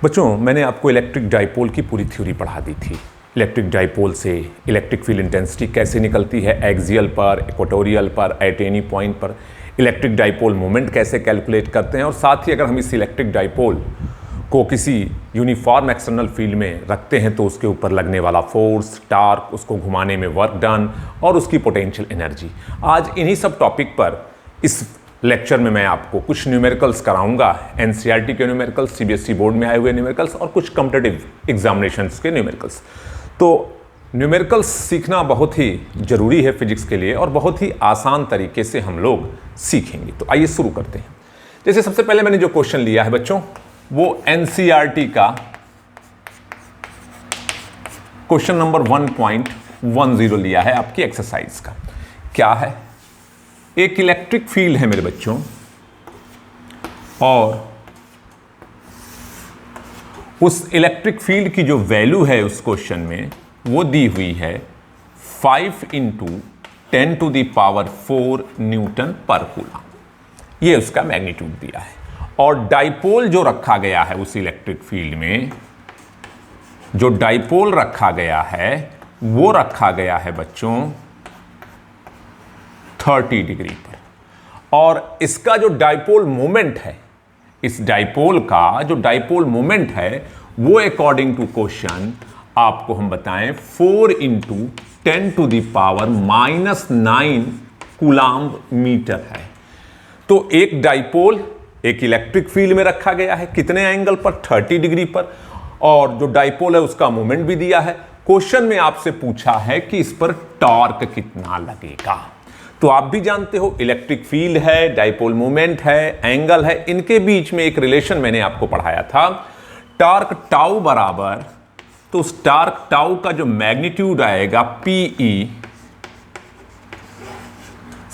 बच्चों, मैंने आपको इलेक्ट्रिक डाइपोल की पूरी थ्योरी पढ़ा दी थी। इलेक्ट्रिक डाइपोल से इलेक्ट्रिक फील्ड इंटेंसिटी कैसे निकलती है, एक्सियल पर, इक्वेटोरियल पर, एट एनी पॉइंट पर, इलेक्ट्रिक डाइपोल मोमेंट कैसे कैलकुलेट करते हैं, और साथ ही अगर हम इस इलेक्ट्रिक डाइपोल को किसी यूनिफॉर्म एक्सटर्नल फील्ड में रखते हैं तो उसके ऊपर लगने वाला फोर्स, टार्क, उसको घुमाने में वर्क डन और उसकी पोटेंशियल एनर्जी। आज इन्हीं सब टॉपिक पर इस लेक्चर में मैं आपको कुछ न्यूमेरिकल्स कराऊंगा, एनसीईआरटी के न्यूमेरिकल्स, सीबीएसई बोर्ड में आए हुए न्यूमेरिकल्स और कुछ कॉम्पिटिटिव एग्जामिनेशंस के न्यूमेरिकल्स। तो न्यूमेरिकल्स सीखना बहुत ही जरूरी है फिजिक्स के लिए और बहुत ही आसान तरीके से हम लोग सीखेंगे। तो आइए शुरू करते हैं। जैसे सबसे पहले मैंने जो क्वेश्चन लिया है बच्चों, वो एनसीईआरटी का क्वेश्चन नंबर 1.10 लिया है आपकी एक्सरसाइज का। क्या है? एक इलेक्ट्रिक फील्ड है मेरे बच्चों और उस इलेक्ट्रिक फील्ड की जो वैल्यू है उस क्वेश्चन में वो दी हुई है 5 × 10⁴ न्यूटन पर कूलम। ये उसका मैग्नीट्यूड दिया है और डाइपोल जो रखा गया है उस इलेक्ट्रिक फील्ड में, जो डाइपोल रखा गया है वो रखा गया है बच्चों 30 डिग्री पर। और इसका जो डाइपोल मोमेंट है, इस डाइपोल का जो डाइपोल मोमेंट है वो अकॉर्डिंग टू क्वेश्चन आपको हम बताएं 4 × 10⁻⁻9 कूलाम्ब मीटर है। तो एक डाइपोल एक इलेक्ट्रिक फील्ड में रखा गया है, कितने एंगल पर? 30 डिग्री पर। और जो डाइपोल है उसका मोमेंट भी दिया है। क्वेश्चन में आपसे पूछा है कि इस पर टॉर्क कितना लगेगा। तो आप भी जानते हो इलेक्ट्रिक फील्ड है, डाइपोल मोमेंट है, एंगल है, इनके बीच में एक रिलेशन मैंने आपको पढ़ाया था, टॉर्क टाउ बराबर, तो उस टॉर्क टाउ का जो मैग्नीट्यूड आएगा PE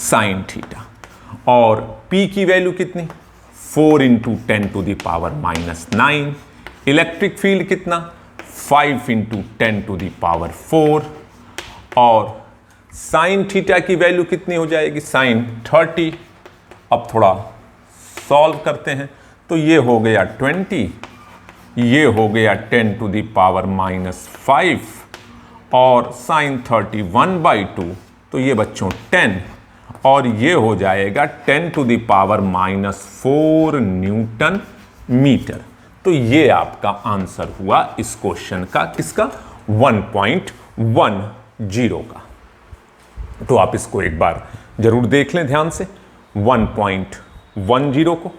sin थीटा। और P की वैल्यू कितनी? 4 × 10⁻⁻9। इलेक्ट्रिक फील्ड कितना? 5 × 10⁻⁴। और साइन थीटा की वैल्यू कितनी हो जाएगी? साइन 30। अब थोड़ा सॉल्व करते हैं तो ये हो गया 20, ये हो गया 10⁻⁻5 और साइन 31/2, तो ये बच्चों 10 और ये हो जाएगा 10⁻�4 न्यूटन मीटर। तो ये आपका आंसर हुआ इस क्वेश्चन का, किसका? 1.10 का। तो आप इसको एक बार जरूर देख लें ध्यान से, 1.10 को,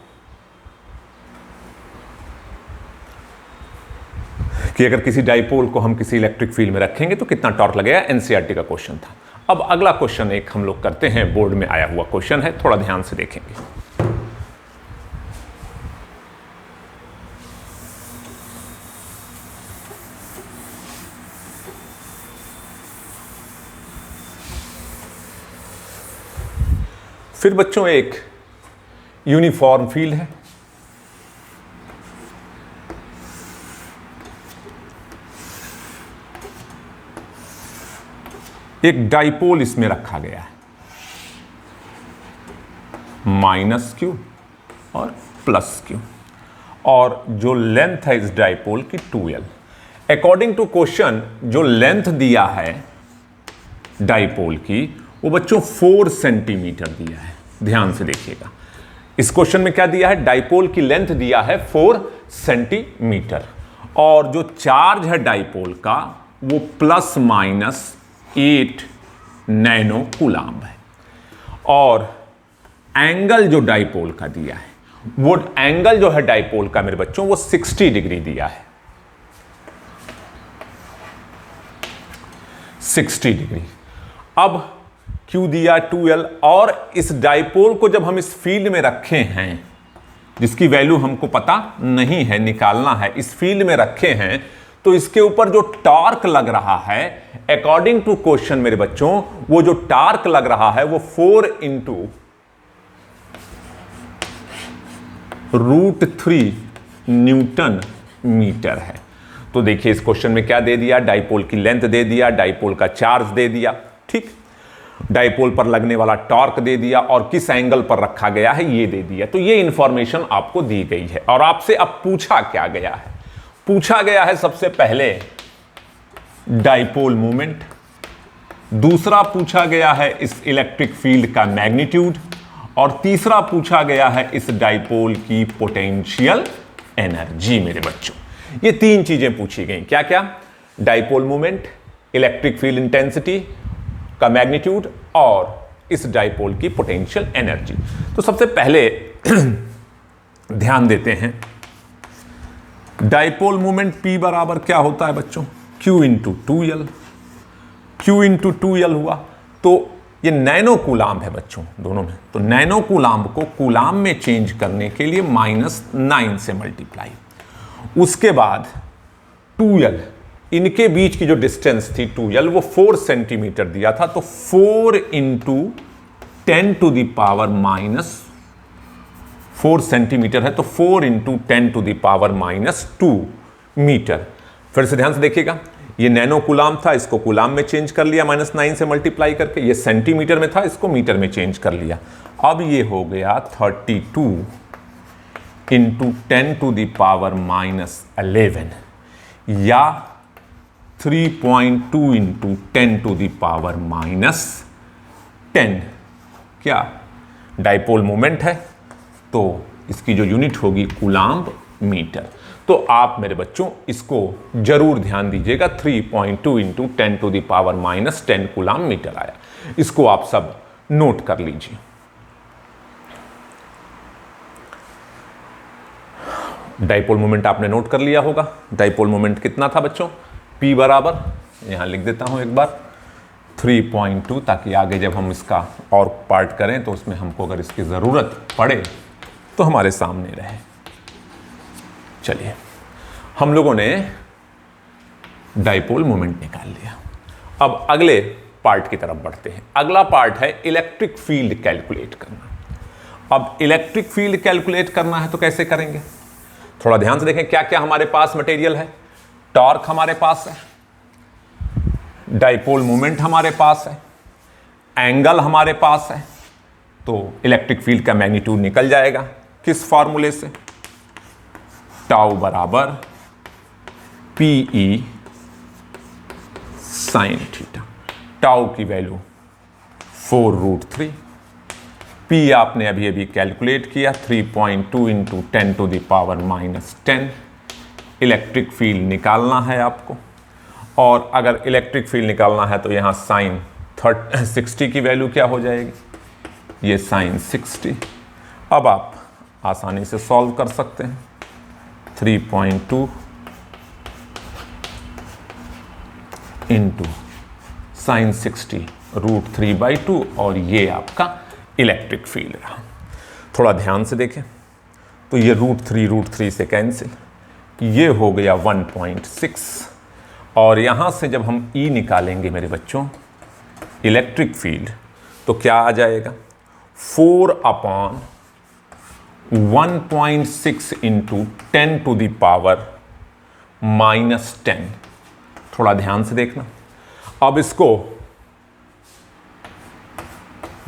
कि अगर किसी डाइपोल को हम किसी इलेक्ट्रिक फील्ड में रखेंगे तो कितना टॉर्क लगेगा। एनसीईआरटी का क्वेश्चन था। अब अगला क्वेश्चन एक हम लोग करते हैं, बोर्ड में आया हुआ क्वेश्चन है, थोड़ा ध्यान से देखेंगे। फिर बच्चों एक यूनिफॉर्म फील्ड है, एक डाइपोल इसमें रखा गया है, -q और +q, और जो लेंथ है इस डाइपोल की 2l। अकॉर्डिंग टू क्वेश्चन जो लेंथ दिया है डाइपोल की वो बच्चों 4 सेंटीमीटर दिया है। ध्यान से देखिएगा, इस क्वेश्चन में क्या दिया है? डाइपोल की लेंथ दिया है 4 सेंटीमीटर और जो चार्ज है डाइपोल का वो ±8 नैनो कूलाम्ब है। और एंगल जो डाइपोल का दिया है, वो एंगल जो है डाइपोल का मेरे बच्चों वो 60 डिग्री दिया है, 60 डिग्री। अब Q दिया 2l, और इस डाइपोल को जब हम इस फील्ड में रखे हैं जिसकी वैल्यू हमको पता नहीं है, निकालना है, इस फील्ड में रखे हैं, तो इसके ऊपर जो टॉर्क लग रहा है अकॉर्डिंग टू क्वेश्चन मेरे बच्चों, वो जो टॉर्क लग रहा है वो 4 × √3 न्यूटन मीटर है। तो देखिए इस क्वेश्चन में क्या दे दिया? डाइपोल की लेंथ दे दिया, डाइपोल का चार्ज दे दिया, ठीक, डाइपोल पर लगने वाला टॉर्क दे दिया और किस एंगल पर रखा गया है ये दे दिया। तो ये इंफॉर्मेशन आपको दी गई है और आपसे अब पूछा क्या गया है? पूछा गया है सबसे पहले डाइपोल मोमेंट, दूसरा पूछा गया है इस इलेक्ट्रिक फील्ड का मैग्नीट्यूड, और तीसरा पूछा गया है इस डाइपोल की पोटेंशियल एनर्जी। मेरे बच्चों, ये तीन चीजें पूछी गई। क्या क्या? Dipole moment, electric field intensity का मैग्नीट्यूड और इस डाइपोल की पोटेंशियल एनर्जी। तो सबसे पहले ध्यान देते हैं, डाइपोल मोमेंट P बराबर क्या होता है बच्चों? Q into 2L। Q into 2L हुआ, तो ये नैनो कूलाम्ब है बच्चों दोनों में, तो नैनो कूलाम्ब को कूलाम्ब में चेंज करने के लिए -9 से मल्टीप्लाई। उसके बाद 2L, इनके बीच की जो डिस्टेंस थी 2L वो 4 सेंटीमीटर दिया था, तो 4 into 10 to the power -4 centimetre है, तो 4 into 10 to the power -2 metre. फिर से ध्यान से देखिएगा, ये नैनो कूलाम्ब था, इसको कूलाम्ब में चेंज कर लिया -9 से मल्टीप्लाई करके। ये सेंटीमीटर में था, इसको मीटर में चेंज कर लिया। अब ये हो गया 32 इंटू 10 टू द पावर -11 या 3.2 इंटू 10 टू द पावर -10। क्या? डाइपोल मोमेंट है, तो इसकी जो यूनिट होगी कूलाम्ब मीटर। तो आप मेरे बच्चों इसको जरूर ध्यान दीजिएगा, 3.2 into 10 to the power -10 coulomb metre आया। इसको आप सब नोट कर लीजिए। डाइपोल मोमेंट आपने नोट कर लिया होगा। डाइपोल मोमेंट कितना था बच्चों? P बराबर, यहां लिख देता हूं एक बार, 3.2, ताकि आगे जब हम इसका और पार्ट करें तो उसमें हमको अगर इसकी ज़रूरत पड़े तो हमारे सामने रहे। चलिए, हम लोगों ने डाइपोल मोमेंट निकाल लिया। अब अगले पार्ट की तरफ बढ़ते हैं। अगला पार्ट है इलेक्ट्रिक फील्ड कैलकुलेट करना। अब इलेक्ट्रिक फील्ड कैलकुलेट करना है तो कैसे करेंगे? थोड़ा ध्यान से देखें, क्या क्या हमारे पास मटेरियल है। टॉर्क हमारे पास है, डाइपोल मोमेंट हमारे पास है, एंगल हमारे पास है, तो इलेक्ट्रिक फील्ड का मैग्नीट्यूड निकल जाएगा। किस फॉर्मूले से? टाउ बराबर PE साइन थीटा। टाउ की वैल्यू 4√3, P आपने अभी अभी कैलकुलेट किया 3.2 into 10 to the power -10। Electric field निकालना है आपको, और अगर इलेक्ट्रिक फील्ड निकालना है तो यहाँ साइन 60 की वैल्यू क्या हो जाएगी? ये साइन 60। अब आप आसानी से सॉल्व कर सकते हैं। 3.2 इंटू साइन 60 √3/2, और ये आपका इलेक्ट्रिक फील्ड रहा। थोड़ा ध्यान से देखें, तो ये √3 से कैंसिल, ये हो गया 1.6, और यहाँ से जब हम E निकालेंगे मेरे बच्चों इलेक्ट्रिक फील्ड, तो क्या आ जाएगा? 4/1.6 इंटू 10 टू द पावर -10। थोड़ा ध्यान से देखना। अब इसको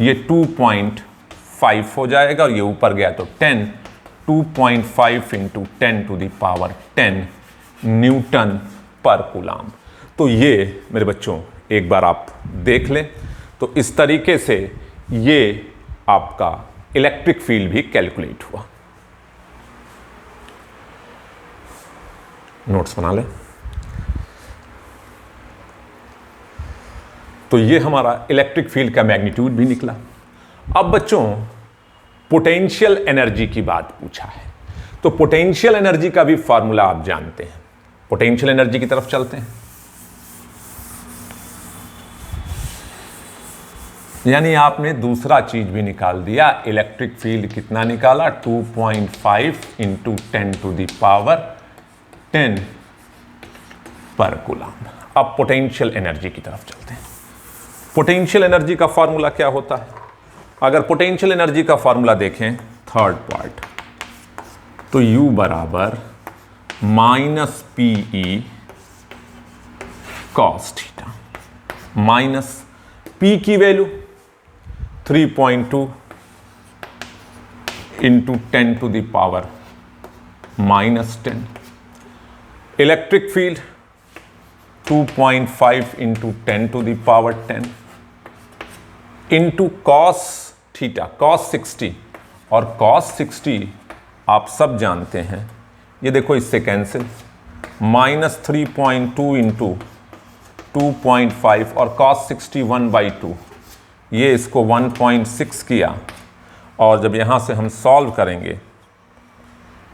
ये 2.5 हो जाएगा, और ये ऊपर गया तो 10, 2.5 into 10 to the power 10 newton पर कूलाम्ब। तो ये मेरे बच्चों एक बार आप देख लें, तो इस तरीके से ये आपका इलेक्ट्रिक फील्ड भी कैलकुलेट हुआ। नोट्स बना लें। तो ये हमारा इलेक्ट्रिक फील्ड का मैग्नीट्यूड भी निकला। अब बच्चों पोटेंशियल एनर्जी की बात पूछा है, तो पोटेंशियल एनर्जी का भी फॉर्मूला आप जानते हैं। पोटेंशियल एनर्जी की तरफ चलते हैं। यानी आपने दूसरा चीज भी निकाल दिया। इलेक्ट्रिक फील्ड कितना निकाला? 2.5 इंटू 10 टू द पावर 10 पर कूलाम्ब। अब पोटेंशियल एनर्जी की तरफ चलते हैं। पोटेंशियल एनर्जी का फॉर्मूला क्या होता है? अगर पोटेंशियल एनर्जी का फॉर्मूला देखें, थर्ड पार्ट, तो U बराबर -PE cos theta minus P की value 3.2 into 10 to the power -10, electric field 2.5 into 10 to the power 10 into cos theta, cos 60, और कॉस 60 आप सब जानते हैं, ये देखो इससे कैंसिल, -3.2 इंटू 2.5 और कॉस 60 1/2, ये इसको 1.6 किया, और जब यहाँ से हम सॉल्व करेंगे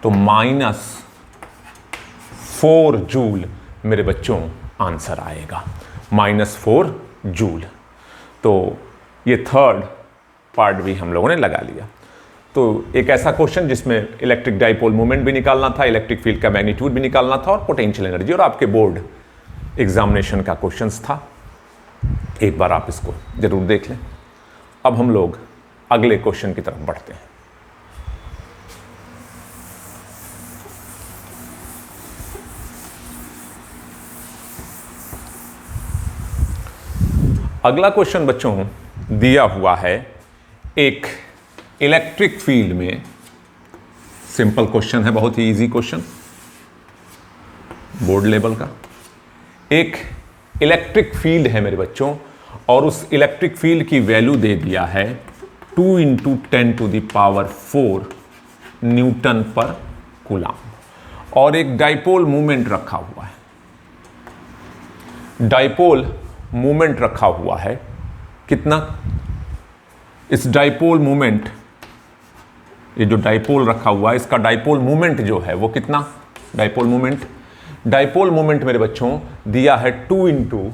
तो -4 जूल मेरे बच्चों आंसर आएगा, -4 जूल। तो ये थर्ड पार्ट भी हम लोगों ने लगा लिया। तो एक ऐसा क्वेश्चन जिसमें इलेक्ट्रिक डाइपोल मोमेंट भी निकालना था, इलेक्ट्रिक फील्ड का मैग्नीट्यूड भी निकालना था, और पोटेंशियल एनर्जी, और आपके बोर्ड एग्जामिनेशन का क्वेश्चंस था। एक बार आप इसको जरूर देख लें। अब हम लोग अगले क्वेश्चन की तरफ बढ़ते हैं। अगला क्वेश्चन बच्चों दिया हुआ है एक इलेक्ट्रिक फील्ड में, सिंपल क्वेश्चन है, बहुत ही इजी क्वेश्चन, बोर्ड लेवल का। एक इलेक्ट्रिक फील्ड है मेरे बच्चों, और उस इलेक्ट्रिक फील्ड की वैल्यू दे दिया है 2 into 10 to the power 4 newton पर कूलम, और एक डाइपोल मूवमेंट रखा हुआ है। डाइपोल मूवमेंट रखा हुआ है कितना? इस डाइपोल मूवमेंट, ये जो डाइपोल रखा हुआ है, इसका डाइपोल मूवमेंट जो है वो कितना? डाइपोल मूवमेंट मेरे बच्चों दिया है 2 into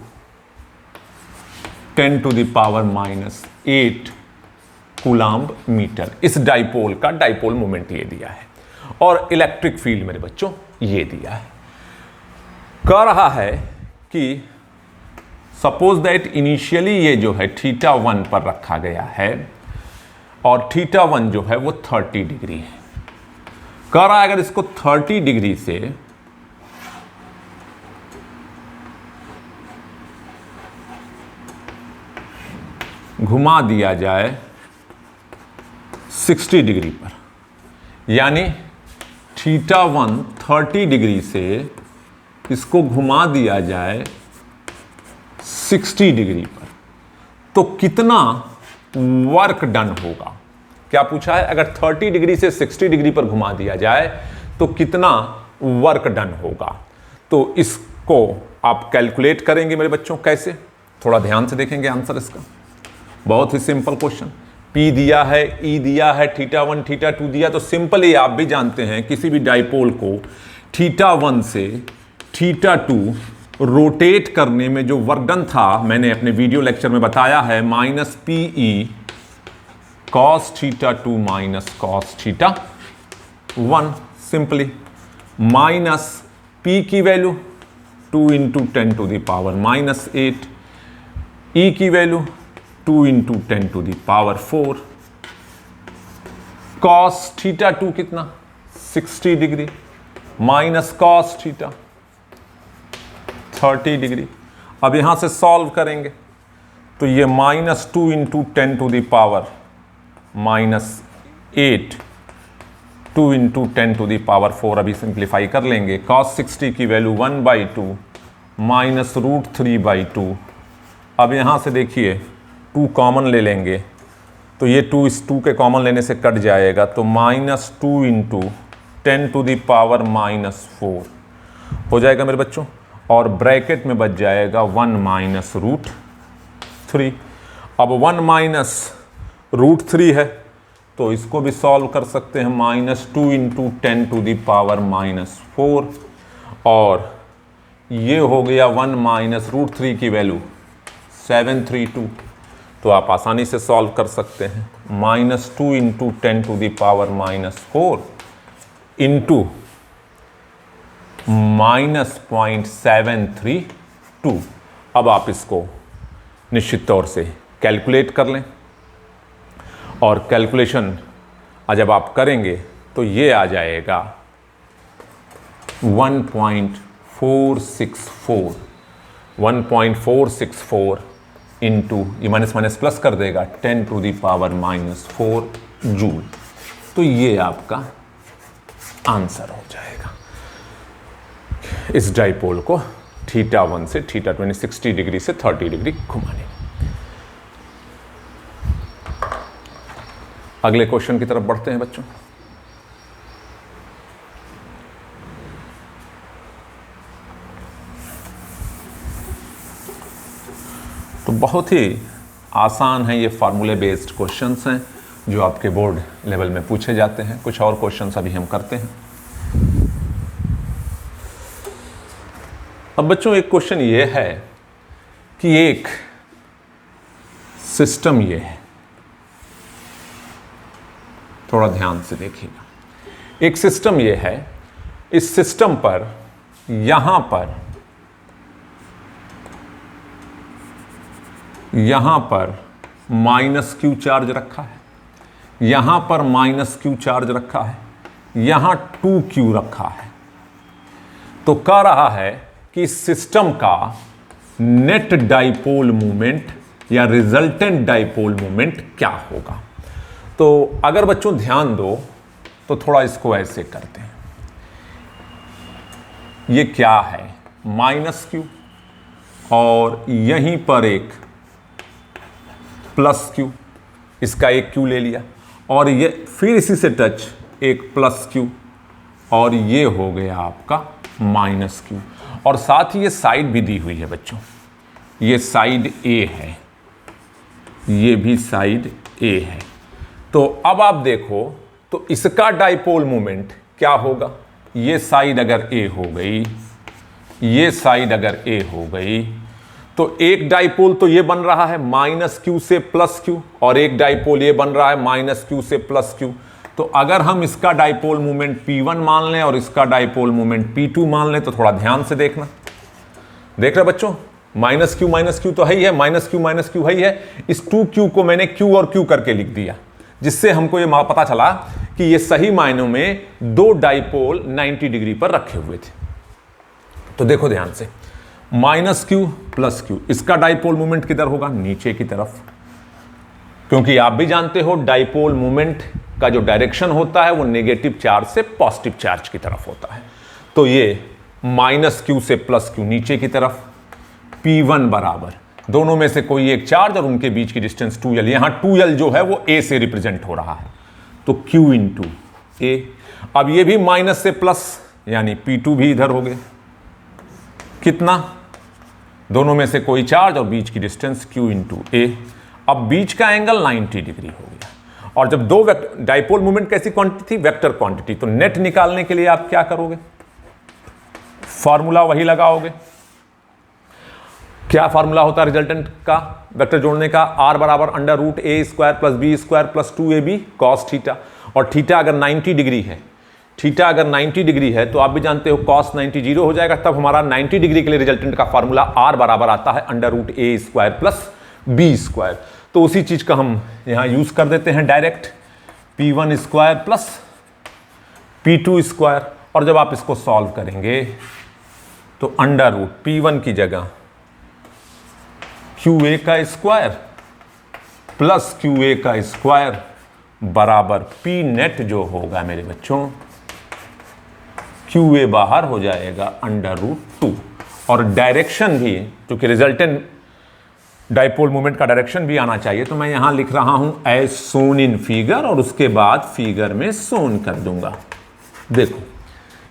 10 to the power -8 coulomb metre. इस डाइपोल का डाइपोल मूवमेंट ये दिया है, और इलेक्ट्रिक फील्ड मेरे बच्चों ये दिया है। कह रहा है कि सपोज दैट इनिशियली ये जो है θ1 पर रखा गया है, और θ1 जो है वो 30 डिग्री है। कह रहा है अगर इसको 30 डिग्री से घुमा दिया जाए 60 डिग्री पर, यानी θ1 30 डिग्री से इसको घुमा दिया जाए 60 डिग्री पर, तो कितना वर्क डन होगा? क्या पूछा है? अगर 30 डिग्री से 60 डिग्री पर घुमा दिया जाए तो कितना वर्क डन होगा? तो इसको आप कैलकुलेट करेंगे मेरे बच्चों, कैसे? थोड़ा ध्यान से देखेंगे आंसर इसका। बहुत ही सिंपल क्वेश्चन, P दिया है, E दिया है, θ1 θ2 दिया, तो सिंपली आप भी जानते हैं किसी भी डाइपोल को θ1 से θ2 रोटेट करने में जो वर्क डन था, मैंने अपने वीडियो लेक्चर में बताया है, -PE cos θ2 minus cos θ1। Simply minus P की value 2 into 10 to the power -8, E की value 2 into 10 to the power 4, cos θ2 कितना? 60 डिग्री माइनस cos θ 30 डिग्री। अब यहां से सॉल्व करेंगे तो ये -2 into 10 to the power -8, 2 into 10 to the power 4, अभी सिंप्लीफाई कर लेंगे। cos 60 की वैल्यू 1/2 माइनस √3/2। अब यहाँ से देखिए 2 कॉमन ले लेंगे तो ये 2 इस 2 के कॉमन लेने से कट जाएगा, तो -2 इंटू 10 टू द पावर -4 हो जाएगा मेरे बच्चों, और ब्रैकेट में बच जाएगा 1 माइनस √3। अब 1 माइनस √3 है तो इसको भी सॉल्व कर सकते हैं, -2 इंटू 10 टू द पावर -4, और ये हो गया 1 माइनस √3 की वैल्यू 732। तो आप आसानी से सॉल्व कर सकते हैं, -2 into 10 to the power -4 into -0.732। अब आप इसको निश्चित तौर से कैलकुलेट कर लें, और कैलकुलेशन जब आप करेंगे तो ये आ जाएगा 1.464 इंटू, ये माइनस माइनस प्लस कर देगा, 10 टू द पावर -4 जूल। तो ये आपका आंसर हो जाएगा। इस डाइपोल को θ1 से θ20 60 डिग्री से 30 डिग्री घुमाने। अगले क्वेश्चन की तरफ बढ़ते हैं बच्चों। तो बहुत ही आसान है, ये फार्मूले बेस्ड क्वेश्चंस हैं जो आपके बोर्ड लेवल में पूछे जाते हैं। कुछ और क्वेश्चंस अभी हम करते हैं। अब बच्चों एक क्वेश्चन ये है कि एक सिस्टम ये है, थोड़ा ध्यान से देखिएगा। एक सिस्टम ये है, इस सिस्टम पर यहां पर -q चार्ज रखा है, यहां पर -q चार्ज रखा है, यहां 2q रखा है। तो कह रहा है कि सिस्टम का नेट डाइपोल मोमेंट या रिजल्टेंट डाइपोल मोमेंट क्या होगा। तो अगर बच्चों ध्यान दो तो थोड़ा इसको ऐसे करते हैं। ये क्या है, -q और यहीं पर एक +q, इसका एक q ले लिया और ये फिर इसी से टच एक +q और ये हो गया आपका -q। और साथ ही ये साइड भी दी हुई है बच्चों, ये साइड A है, ये भी साइड A है। तो अब आप देखो तो इसका डाइपोल मोमेंट क्या होगा। ये साइड अगर A हो गई, ये साइड अगर A हो गई, तो एक डाइपोल तो ये बन रहा है -q से +q और एक डाइपोल ये बन रहा है -q से +q। तो अगर हम इसका डाइपोल मोमेंट P1 मान लें और इसका डाइपोल मोमेंट P2 मान लें, तो थोड़ा ध्यान से देखना। देख रहे बच्चों, -q तो है ही है, -q है ही है। इस 2q को मैंने q और q करके लिख दिया, जिससे हमको ये पता चला कि ये सही मायनों में दो डाइपोल 90 डिग्री पर रखे हुए थे। तो देखो ध्यान से, -q +q, इसका डाइपोल मोमेंट किधर होगा, नीचे की तरफ, क्योंकि आप भी जानते हो डाइपोल मोमेंट का जो डायरेक्शन होता है वो नेगेटिव चार्ज से पॉजिटिव चार्ज की तरफ होता है। तो ये -q से +q नीचे की तरफ, P1 बराबर दोनों में से कोई एक चार्ज और उनके बीच की डिस्टेंस 2l, यहां 2l जो है वो A से रिप्रेजेंट हो रहा है, तो q × A। अब ये भी माइनस से प्लस, यानी P2 भी इधर हो गए, कितना, दोनों में से कोई चार्ज और बीच की डिस्टेंस q × A। अब बीच का एंगल 90 डिग्री हो गया। और जब दो डाइपोल मोमेंट कैसी क्वांटिटी थी, वेक्टर क्वांटिटी, तो नेट निकालने के लिए आप क्या करोगे, फॉर्मूला वही लगाओगे। क्या फॉर्मूला होता है रिजल्टेंट का, वेक्टर जोड़ने का, r बराबर √a² + b² + 2ab cos theta. और थीटा अगर 90 डिग्री है, थीटा अगर 90 डिग्री है तो आप भी जानते हो cos 90 0 हो जाएगा। तब हमारा 90 डिग्री के लिए रिजल्टेंट का फॉर्मूला r बराबर आता है √a² + b²। तो उसी चीज का हम यहां यूज कर देते हैं डायरेक्ट, P1² + P2²। और जब आप इसको सॉल्व करेंगे तो √P1 की जगह QA² + QA² बराबर P नेट जो होगा मेरे बच्चों, QA बाहर हो जाएगा √2। और डायरेक्शन भी, क्योंकि रिजल्टेंट डाइपोल मोमेंट का डायरेक्शन भी आना चाहिए, तो मैं यहां लिख रहा हूं एज सोन इन फिगर और उसके बाद फिगर में सोन कर दूंगा। देखो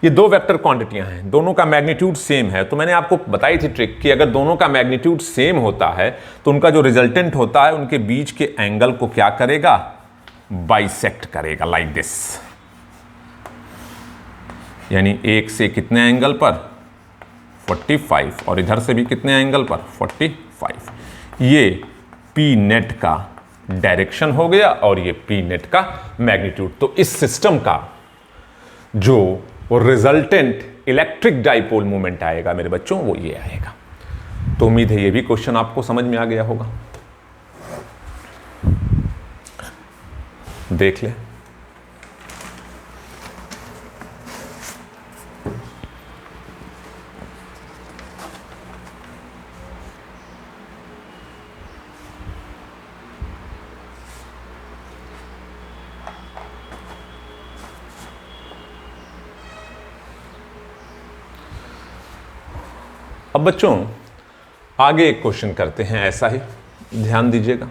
ये दो वेक्टर क्वांटिटियां हैं, दोनों का मैग्नीट्यूड सेम है। तो मैंने आपको बताई थी ट्रिक कि अगर दोनों का मैग्नीट्यूड सेम होता है तो उनका जो रिजल्टेंट होता है उनके बीच के एंगल को क्या करेगा, बाइसेक्ट करेगा, लाइक दिस। यानी एक से कितने एंगल पर, 45, और इधर से भी कितने एंगल पर, 45। ये P नेट का डायरेक्शन हो गया और ये P नेट का मैग्नीट्यूड। तो इस सिस्टम का जो रिजल्टेंट इलेक्ट्रिक डाइपोल मोमेंट आएगा मेरे बच्चों, वो ये आएगा। तो उम्मीद है ये भी क्वेश्चन आपको समझ में आ गया होगा। देख ले, अब बच्चों आगे एक क्वेश्चन करते हैं, ऐसा ही ध्यान दीजिएगा।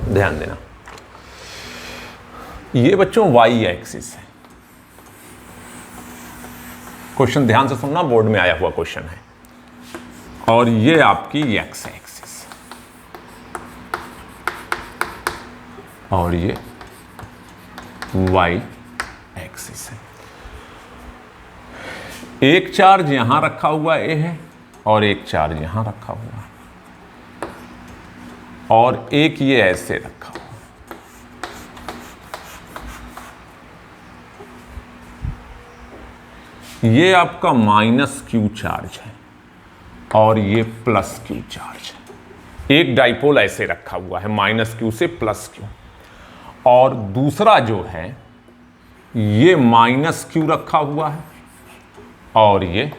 ध्यान देना, ये बच्चों वाई एक्सिस है। क्वेश्चन ध्यान से सुनना, बोर्ड में आया हुआ क्वेश्चन है। और ये आपकी एक्स एक्सिस और ये वाई एक्सिस है। एक चार्ज यहां रखा हुआ ए है और एक चार्ज यहां रखा हुआ है और एक ये ऐसे रखा हुआ। ये आपका माइनस क्यू चार्ज है और ये प्लस क्यू चार्ज है। एक डाइपोल ऐसे रखा हुआ है माइनस क्यू से प्लस क्यू, और दूसरा जो है ये माइनस क्यू रखा हुआ है और ये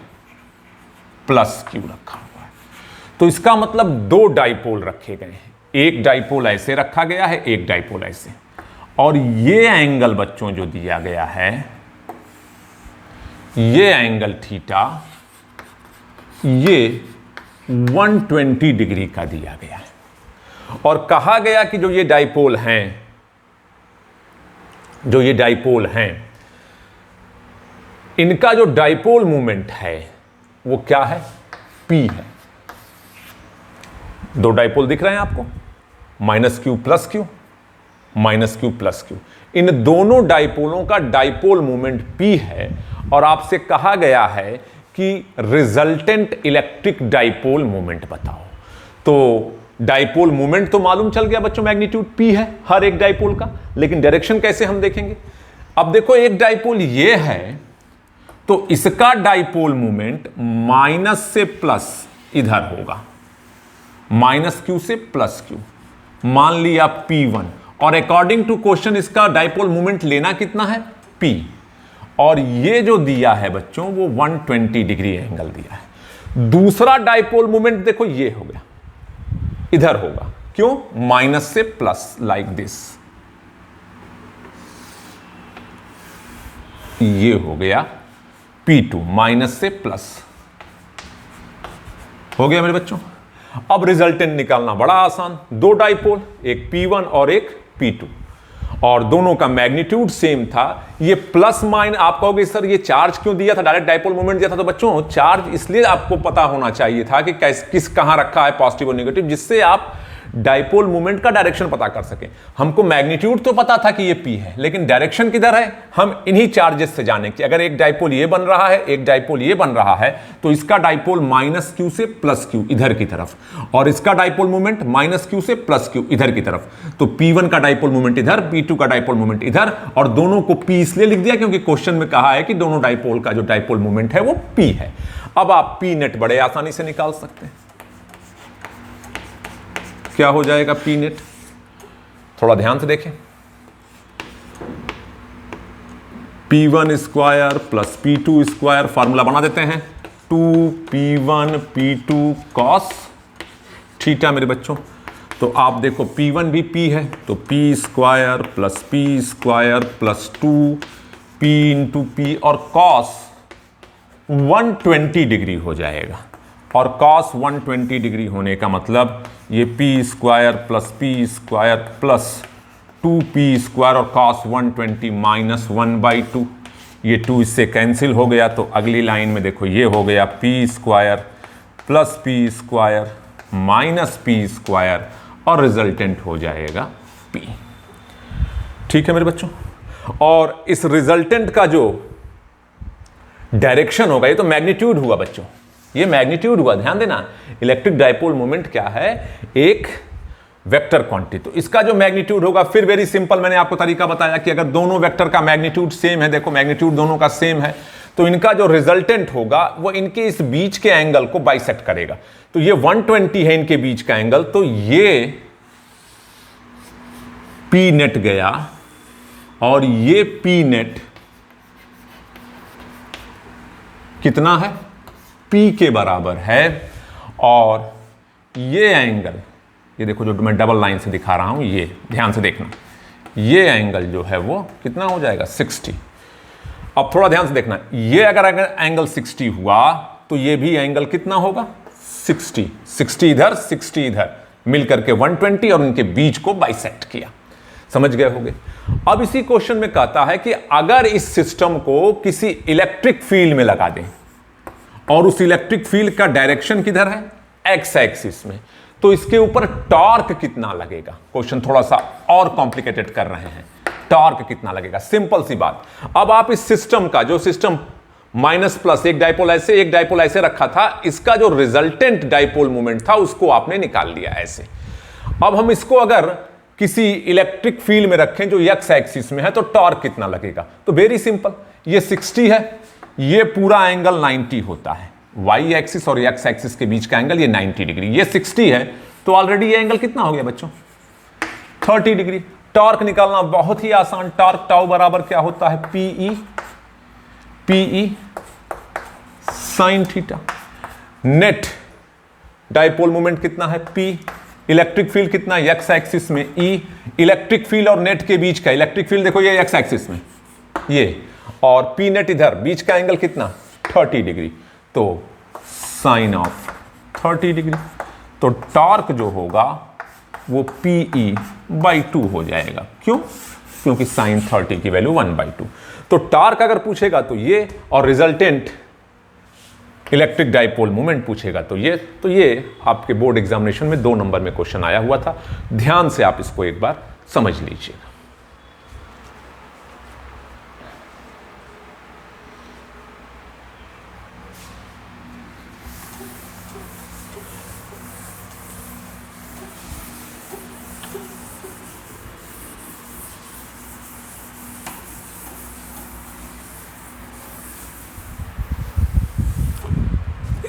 प्लस क्यू रखा हुआ है। तो इसका मतलब दो डाइपोल रखे गए हैं, एक डाइपोल ऐसे रखा गया है, एक डाइपोल ऐसे, और ये एंगल बच्चों जो दिया गया है, ये एंगल थीटा, ये 120 डिग्री का दिया गया है। और कहा गया कि जो ये डाइपोल हैं, इनका जो डाइपोल मोमेंट है वो क्या है? P है। दो डाइपोल दिख रहे हैं आपको, minus Q plus Q, minus Q plus Q. इन दोनों डाइपोलों का डाइपोल मोमेंट P है और आपसे कहा गया है कि रिजल्टेंट इलेक्ट्रिक डाइपोल मोमेंट बताओ। तो डाइपोल मोमेंट तो मालूम चल गया बच्चों, मैग्नीट्यूड P है हर एक डाइपोल का, लेकिन डायरेक्शन कैसे हम देखेंगे? अब देखो एक डाइपोल ये है तो इसका डाइपोल मोमेंट माइनस से प्लस इधर होगा, माइनस क्यू से प्लस क्यू, मान लिया P1, और अकॉर्डिंग टू क्वेश्चन इसका डाइपोल मोमेंट लेना कितना है? P। और ये जो दिया है बच्चों वो 120 डिग्री एंगल दिया है। दूसरा डाइपोल मोमेंट देखो ये हो गया, इधर होगा, क्यों? माइनस से प्लस, लाइक दिस। ये हो गया P2, माइनस से प्लस हो गया मेरे बच्चों। अब रिजल्टेंट निकालना बड़ा आसान, दो डाइपोल, एक P1 और एक P2, और दोनों का मैग्नीट्यूड सेम था। ये प्लस माइन, आप कहोगे सर ये चार्ज क्यों दिया था, डायरेक्ट डाइपोल मोमेंट दिया था? तो बच्चों चार्ज इसलिए आपको पता होना चाहिए था कि किस कहां रखा है पॉजिटिव और नेगेटिव, जिससे आप डाइपोल मोमेंट का डायरेक्शन पता कर सकें। हमको मैग्नीट्यूड तो पता था कि ये P है, लेकिन डायरेक्शन किधर है हम इन्हीं चार्जेस से जाने कि अगर एक डाइपोल ये बन रहा है, एक डाइपोल ये बन रहा है, तो इसका डाइपोल माइनस क्यू से प्लस क्यू इधर की तरफ, और इसका डाइपोल मोमेंट माइनस क्यू से प्लस क्यू इधर की तरफ। तो P1 का डाइपोल मोमेंट इधर, P2 का डाइपोल मोमेंट इधर, और दोनों को P इसलिए लिख दिया क्योंकि क्वेश्चन में कहा है कि दोनों डाइपोल का जो डाइपोल मोमेंट है वो P है। अब आप P नेट बड़े आसानी से निकाल सकते हैं। क्या हो जाएगा P नेट? थोड़ा ध्यान से देखें। P1 square plus P2 square, formula बना देते हैं, 2P1 P2 कॉस थीटा मेरे बच्चों। तो आप देखो P1 भी P है, तो P square plus P square plus 2P into P, और कॉस 120 डिग्री हो जाएगा। और कॉस 120 डिग्री होने का मतलब ये P square plus P square plus 2P square और कॉस 120 माइनस 1/2, ये 2 इससे कैंसिल हो गया। तो अगली लाइन में देखो ये हो गया P square plus P square minus P square, और रिजल्टेंट हो जाएगा P। ठीक है मेरे बच्चों, और इस रिजल्टेंट का जो डायरेक्शन होगा, ये तो मैग्नीट्यूड हुआ बच्चों, ये मैग्नीट्यूड हुआ, ध्यान देना। इलेक्ट्रिक डाइपोल मोमेंट क्या है? एक वेक्टर क्वांटिटी। तो इसका जो मैग्नीट्यूड होगा, फिर वेरी सिंपल, मैंने आपको तरीका बताया कि अगर दोनों वेक्टर का मैग्नीट्यूड सेम है, देखो मैग्नीट्यूड दोनों का सेम है, तो इनका जो रिजल्टेंट होगा वो इनके इस बीच के एंगल को बाइसेक्ट करेगा। तो ये 120 है इनके बीच का एंगल, तो ये P नेट गया और ये P नेट कितना है, P के बराबर है। और ये एंगल, ये देखो जो मैं डबल लाइन से दिखा रहा हूं, ये ध्यान से देखना, ये एंगल जो है वो कितना हो जाएगा, 60। अब थोड़ा ध्यान से देखना, ये अगर एंगल 60 हुआ तो ये भी एंगल कितना होगा, 60। 60 इधर 60 इधर मिलकर के 120 और इनके बीच को बाइसेक्ट किया। समझ गए होंगे। अब इसी क्वेश्चन में कहता है कि अगर इस सिस्टम को किसी इलेक्ट्रिक फील्ड में लगा दें और उस इलेक्ट्रिक फील्ड का डायरेक्शन किधर है, एक्स एक्सिस में, तो इसके ऊपर टॉर्क कितना लगेगा। क्वेश्चन थोड़ा सा और कॉम्प्लिकेटेड कर रहे हैं, टॉर्क कितना लगेगा। सिंपल सी बात। अब आप इस सिस्टम का, जो सिस्टम माइनस प्लस एक डाइपोल ऐसे रखा था, इसका जो रिजल्टेंट डाइपोल मोमेंट था उसको आपने निकाल लिया ऐसे। अब हम इसको अगर किसी इलेक्ट्रिक फील्ड में रखें जो एक्स एक्सिस में है तो टॉर्क कितना लगेगा। तो वेरी सिंपल, ये 60 है, ये पूरा एंगल 90 होता है। वाई एक्सिस और एक्स एक्सिस के बीच का एंगल ये 90 डिग्री, ये 60 है, तो ऑलरेडी ये एंगल कितना हो गया बच्चों, 30 डिग्री। टॉर्क निकालना बहुत ही आसान, टॉर्क टाउ बराबर क्या होता है, PE sine theta. Net dipole moment कितना है, पी। इलेक्ट्रिक फील्ड कितना है, एक्स एक्सिस में, ई। इलेक्ट्रिक फील्ड और नेट के बीच का, इलेक्ट्रिक फील्ड देखो ये एक्स एक्सिस में ये, और पी नेट इधर, बीच का एंगल कितना, 30 डिग्री। तो साइन ऑफ 30 डिग्री। तो टॉर्क जो होगा वो PE/2 हो जाएगा। क्यों? क्योंकि साइन 30 की वैल्यू 1/2। तो टॉर्क अगर पूछेगा तो ये, और रिजल्टेंट इलेक्ट्रिक डाइपोल मोमेंट पूछेगा तो ये आपके बोर्ड एग्जामिनेशन में 2 नंबर में क्वेश्चन आया हुआ था। ध्यान से आप इसको एक बार समझ लीजिएगा।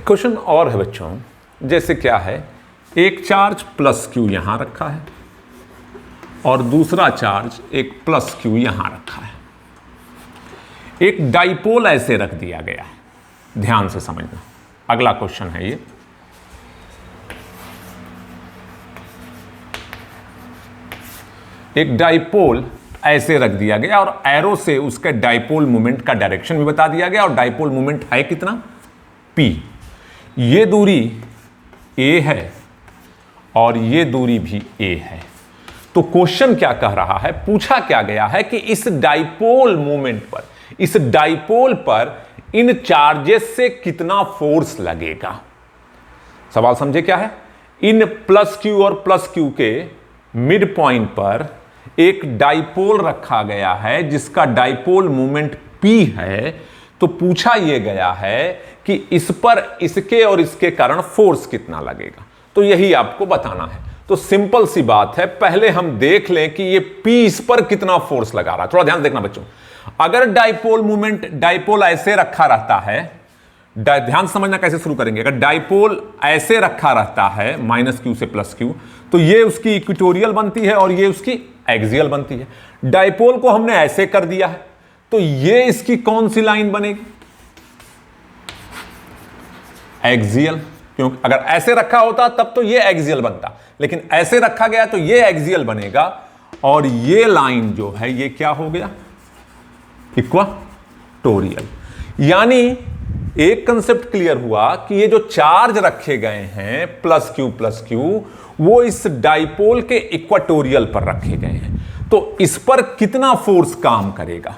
क्वेश्चन और है बच्चों, जैसे क्या है, एक चार्ज प्लस क्यू यहां रखा है और दूसरा चार्ज एक प्लस क्यू यहां रखा है। एक डाइपोल ऐसे रख दिया गया है, ध्यान से समझना। अगला क्वेश्चन है ये, एक डाइपोल ऐसे रख दिया गया और एरो से उसके डाइपोल मोमेंट का डायरेक्शन भी बता दिया गया, और डाइपोल मोमेंट है कितना, P। ये दूरी A है और ये दूरी भी A है। तो क्वेश्चन क्या कह रहा है, पूछा क्या गया है कि इस डाइपोल मोमेंट पर, इस डाइपोल पर इन चार्जेस से कितना फोर्स लगेगा। सवाल समझे क्या है, इन प्लस क्यू और प्लस क्यू के मिड पॉइंट पर एक डाइपोल रखा गया है जिसका डाइपोल मोमेंट P है। तो पूछा यह गया है कि इस पर इसके और इसके कारण फोर्स कितना लगेगा, तो यही आपको बताना है। तो सिंपल सी बात है, पहले हम देख लें कि ये P इस पर कितना फोर्स लगा रहा है। थोड़ा ध्यान देखना बच्चों, अगर डाइपोल मोमेंट, डाइपोल ऐसे रखा रहता है, ध्यान समझना कैसे शुरू करेंगे। अगर डाइपोल ऐसे रखा रहता है माइनस क्यू से प्लस क्यू, तो ये उसकी इक्वेटोरियल बनती है और ये उसकी एक्सियल बनती है। डाइपोल को हमने ऐसे कर दिया है, तो ये इसकी कौन सी लाइन बनेगी, एक्सियल। क्योंकि अगर ऐसे रखा होता तब तो ये एक्सियल बनता, लेकिन ऐसे रखा गया तो ये एक्सियल बनेगा, और ये लाइन जो है ये क्या हो गया, इक्वाटोरियल। यानी एक कंसेप्ट क्लियर हुआ कि ये जो चार्ज रखे गए हैं प्लस क्यू, वो इस डाइपोल के इक्वाटोरियल पर रखे गए हैं। तो इस पर कितना फोर्स काम करेगा,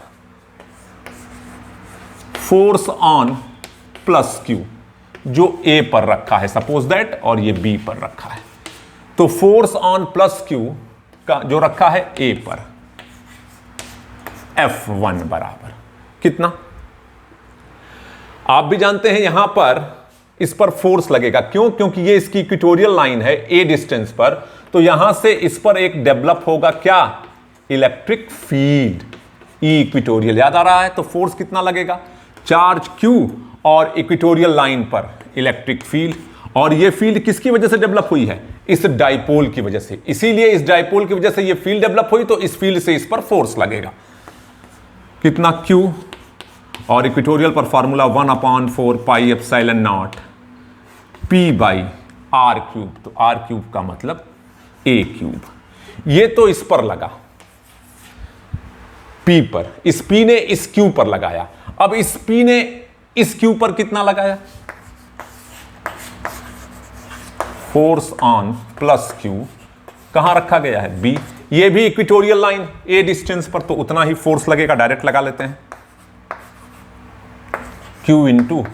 फोर्स ऑन प्लस क्यू जो A पर रखा है सपोज दैट, और ये B पर रखा है। तो फोर्स ऑन प्लस क्यू का जो रखा है A पर, F1 बराबर कितना, आप भी जानते हैं यहां पर इस पर फोर्स लगेगा। क्यों? क्योंकि ये इसकी इक्वेटोरियल लाइन है A डिस्टेंस पर, तो यहां से इस पर एक डेवलप होगा क्या, इलेक्ट्रिक फील्ड, E इक्वेटोरियल याद आ रहा है। तो फोर्स कितना लगेगा, चार्ज Q और इक्वेटोरियल लाइन पर इलेक्ट्रिक फील्ड, और ये फील्ड किसकी वजह से डेवलप हुई है, इस डाइपोल की वजह से। इसीलिए इस डाइपोल की वजह से ये फील्ड डेवलप हुई, तो इस फील्ड से इस पर फोर्स लगेगा कितना, Q, और इक्वेटोरियल पर formula 1/4 pi epsilon naught P by R cube. तो आर क्यूब का मतलब ए क्यूब। ये तो इस पर लगा P पर, इस P ने इस Q पर लगाया। अब इस P ने इस Q पर कितना लगाया? फोर्स ऑन प्लस Q कहां रखा गया है? B। ये भी इक्वेटोरियल लाइन A डिस्टेंस पर, तो उतना ही फोर्स लगेगा, डायरेक्ट लगा लेते हैं। Q into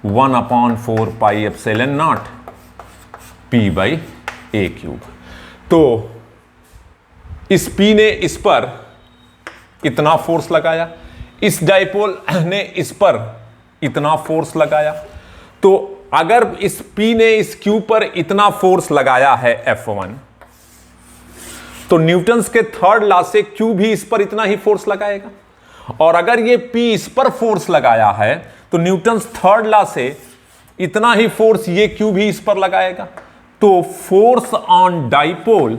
1/4 pi epsilon not P by A cube. तो इस P ने इस पर इतना फोर्स लगाया, इस डाइपोल ने इस पर इतना फोर्स लगाया। तो अगर इस P ने इस Q पर इतना फोर्स लगाया है F1, तो न्यूटन्स के थर्ड लॉ से Q भी इस पर इतना ही फोर्स लगाएगा। और अगर ये P इस पर फोर्स लगाया है तो न्यूटन्स थर्ड लॉ से इतना ही फोर्स ये Q भी इस पर लगाएगा। तो फोर्स ऑन डाइपोल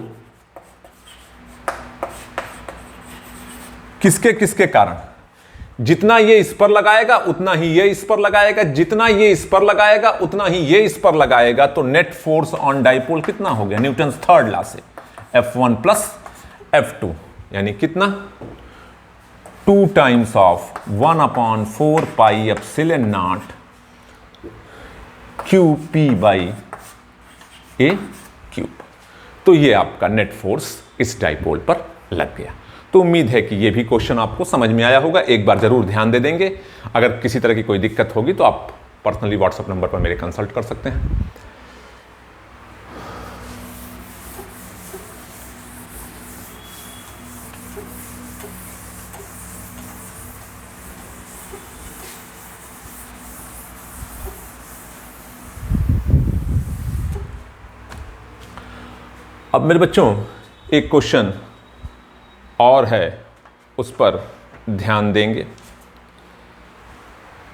किसके किसके कारण? जितना ये इस पर लगाएगा उतना ही ये इस पर लगाएगा, जितना ये इस पर लगाएगा उतना ही ये इस पर लगाएगा। तो नेट फोर्स ऑन डाइपोल कितना हो गया न्यूटन्स थर्ड लॉ से? F1 प्लस F2, यानी कितना? 2 times of 1/4 pi epsilon not QP by A cube. तो ये आपका नेट फोर्स इस डाइपोल पर लग गया। तो उम्मीद है कि ये भी क्वेश्चन आपको समझ में आया होगा। एक बार जरूर ध्यान दे देंगे। अगर किसी तरह की कोई दिक्कत होगी तो आप पर्सनली व्हाट्सएप नंबर पर मेरे कंसल्ट कर सकते हैं। अब मेरे बच्चों एक क्वेश्चन और है, उस पर ध्यान देंगे।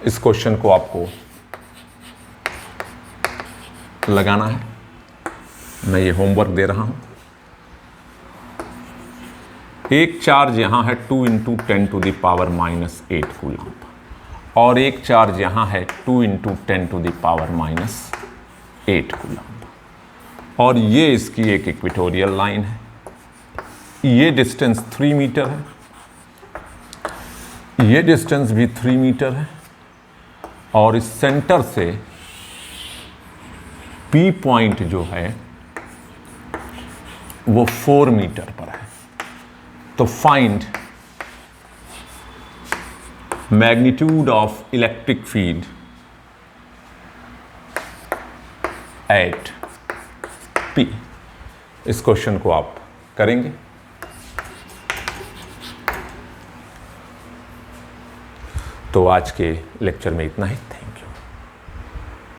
इस क्वेश्चन को आपको लगाना है। मैं ये होमवर्क दे रहा हूं। एक चार्ज यहां है 2 × 10⁻⁻8 कूलम और एक चार्ज यहां है 2 × 10⁻⁻8 कूलम। और ये इसकी एक इक्वेटोरियल लाइन है। ये डिस्टेंस 3 मीटर है, ये डिस्टेंस भी 3 मीटर है और इस सेंटर से P पॉइंट जो है वो 4 मीटर पर है। तो find magnitude of electric field at P। इस क्वेश्चन को आप करेंगे। तो आज के लेक्चर में इतना ही। Thank you.